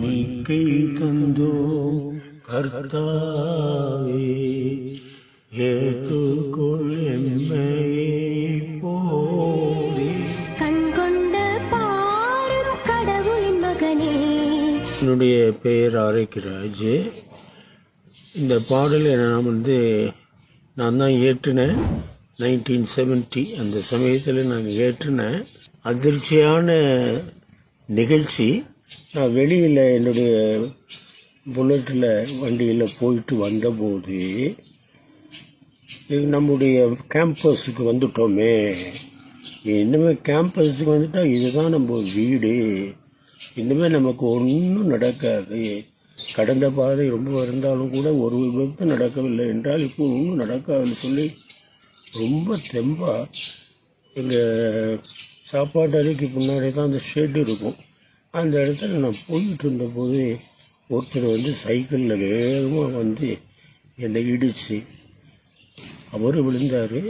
காணிக்கை தந்தோம் கர்த்தாவே, ஏற்றுக்கொள் எம்மையே போரே. கண்கொண்ட பாரும் கடவுளின் மகனே. என்னுடைய பெயர் ஆரோக்கியராஜ். இந்த பாடலை நான் தான் ஏற்றினேன். 1970 அந்த சமயத்தில் நான் ஏற்றினேன். அதிர்ச்சியான நிகழ்ச்சி. நான் வெளியில் என்னுடைய புல்லட்டில் வண்டியில் போயிட்டு வந்தபோது நம்முடைய கேம்பஸுக்கு வந்துட்டோமே, இனிமேல் கேம்பஸுக்கு வந்துட்டால் இதுதான் நம்ம வீடு, இனிமேல் நமக்கு ஒன்றும் நடக்காது. கடந்த பாதை ரொம்ப இருந்தாலும் கூட ஒரு விபத்து நடக்கவில்லை என்றால் இப்போ ஒன்றும் நடக்காதுன்னு சொல்லி ரொம்ப தெம்பாக எங்கள் சாப்பாட்டு அறைக்கு முன்னாடி தான் அந்த ஷெட் இருக்கும். அந்த இடத்துல நான் போயிட்டு இருந்தபோது ஒருத்தர் சைக்கிளில் வேகமாக என்னை இடித்து அவர் விழுந்தார்.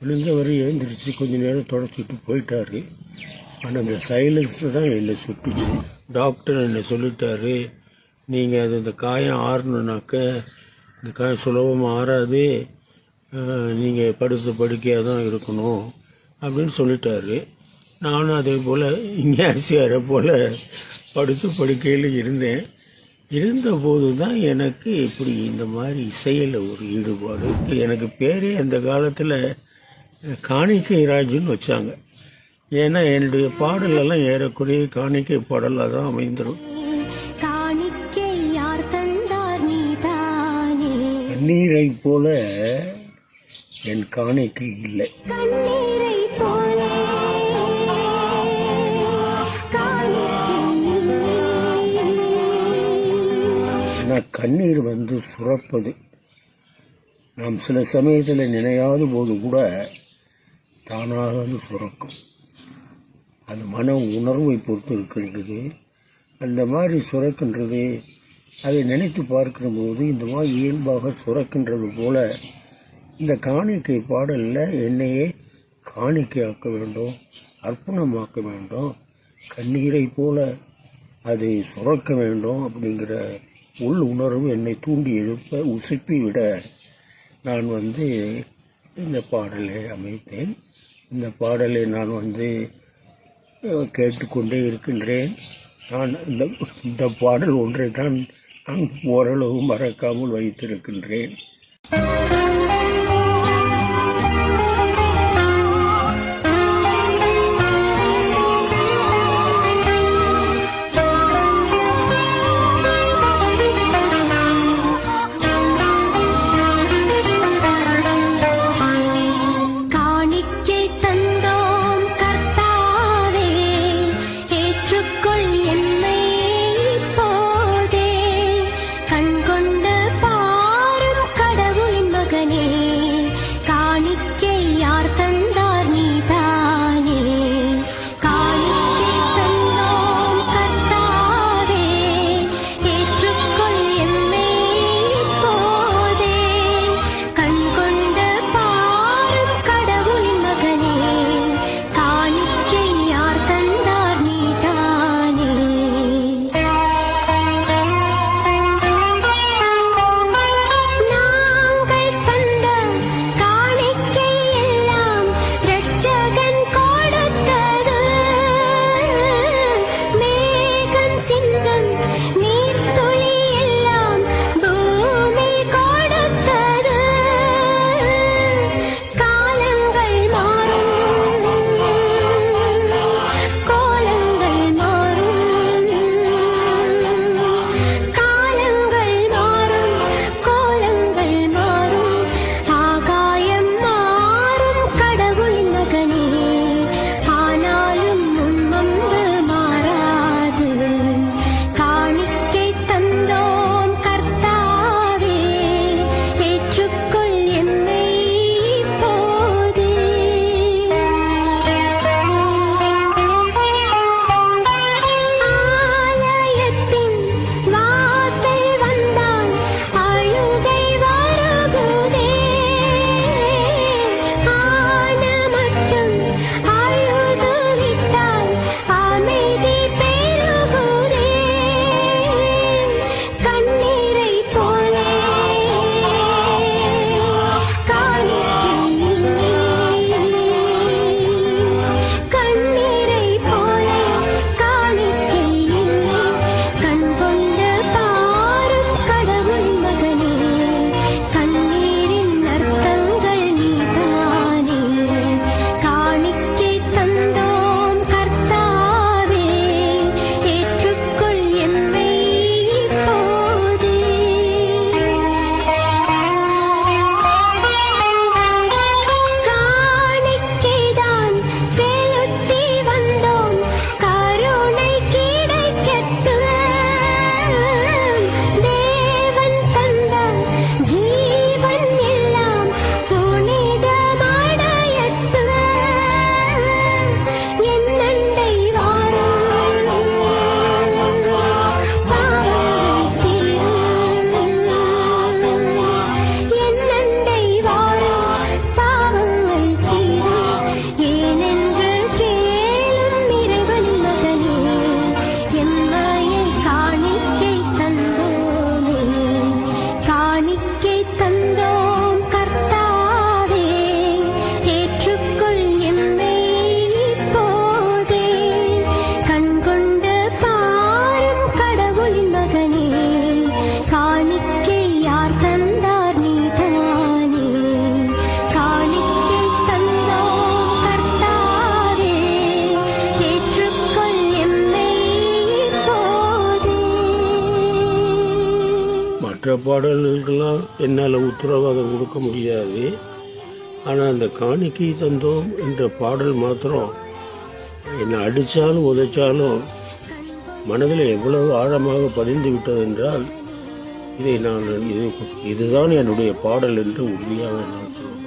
விழுந்தவர் எழுந்திரிச்சு கொஞ்சம் நேரம் தொடச்சிட்டு போயிட்டார். ஆனால் அந்த சைலன்ஸ் தான் என்னை சுட்டுச்சு. டாக்டர் என்னை சொல்லிட்டாரு, நீங்கள் இந்த காயம் ஆறணுனாக்க இந்த காயம் சுலபமாக ஆறாது, நீங்கள் படுக்கையாக தான் இருக்கணும் அப்படின்னு சொல்லிட்டாரு. நானும் அதே போல் இஞ்ஞாசியாரை போல் படுக்கையில் இருந்தேன். இருந்தபோது தான் எனக்கு இப்படி இந்த மாதிரி இசையில் ஒரு ஈடுபாடு. எனக்கு பேரே அந்த காலத்தில் காணிக்கை ராஜுன்னு வச்சாங்க. ஏன்னா என்னுடைய பாடலெல்லாம் ஏறக்குறைய காணிக்கை பாடலாக தான் அமைந்துடும். கண்ணீரை போல என் காணிக்கை இல்லை. கண்ணீர் சுரப்பது நாம் சில சமயத்தில் நினையாத போது கூட தானாக சுரக்கும். அது மன உணர்வை பொறுத்து இருக்கின்றது. அந்த மாதிரி சுரக்கின்றது. அதை நினைத்து பார்க்கிற போது இந்த மாதிரி இயல்பாக சுரக்கின்றது போல இந்த காணிக்கை பாடலில் என்னையே காணிக்கையாக்க வேண்டும், அர்ப்பணமாக்க வேண்டும், கண்ணீரை போல அதை சுரக்க வேண்டும் அப்படிங்கிற உள் உணர்வு என்னை தூண்டி எழுப்ப உசுப்பி விட நான் இந்த பாடலை அமைத்தேன். இந்த பாடலை நான் கேட்டுக்கொண்டே இருக்கின்றேன். நான் இந்த பாடல் ஒன்றை தான் நான் ஓரளவு மறக்காமல் வைத்திருக்கின்றேன். கண்கொண்ட பாரும் நம்மையை காணிக்கை தந்தோமே, காணிக்கை தந்தோம் கர்த்தாவே, ஏற்றுக்கொள் எம்மை இப்போதே. கண்கொண்டு பாரும் கடவுளின் மகனே, காணிக்கை யார் தந்தார் நீதானே. காணிக்கை தந்தோம் கர்த்தாவே, ஏற்றுக்கொள் எம்மை இப்போதே. மற்ற பாடல்களுக்கெல்லாம் என்னால் உத்தரவாதம் கொடுக்க முடியாது. ஆனால் அந்த காணிக்கை தந்தோம் என்ற பாடல் மாத்திரம் என்னை அடித்தாலும் உதைச்சாலும் மனதில் எவ்வளவு ஆழமாக பதிந்து விட்டது என்றால் இதுதான் என்னுடைய பாடல் என்று உறுதியாக நான் சொல்லுவேன்.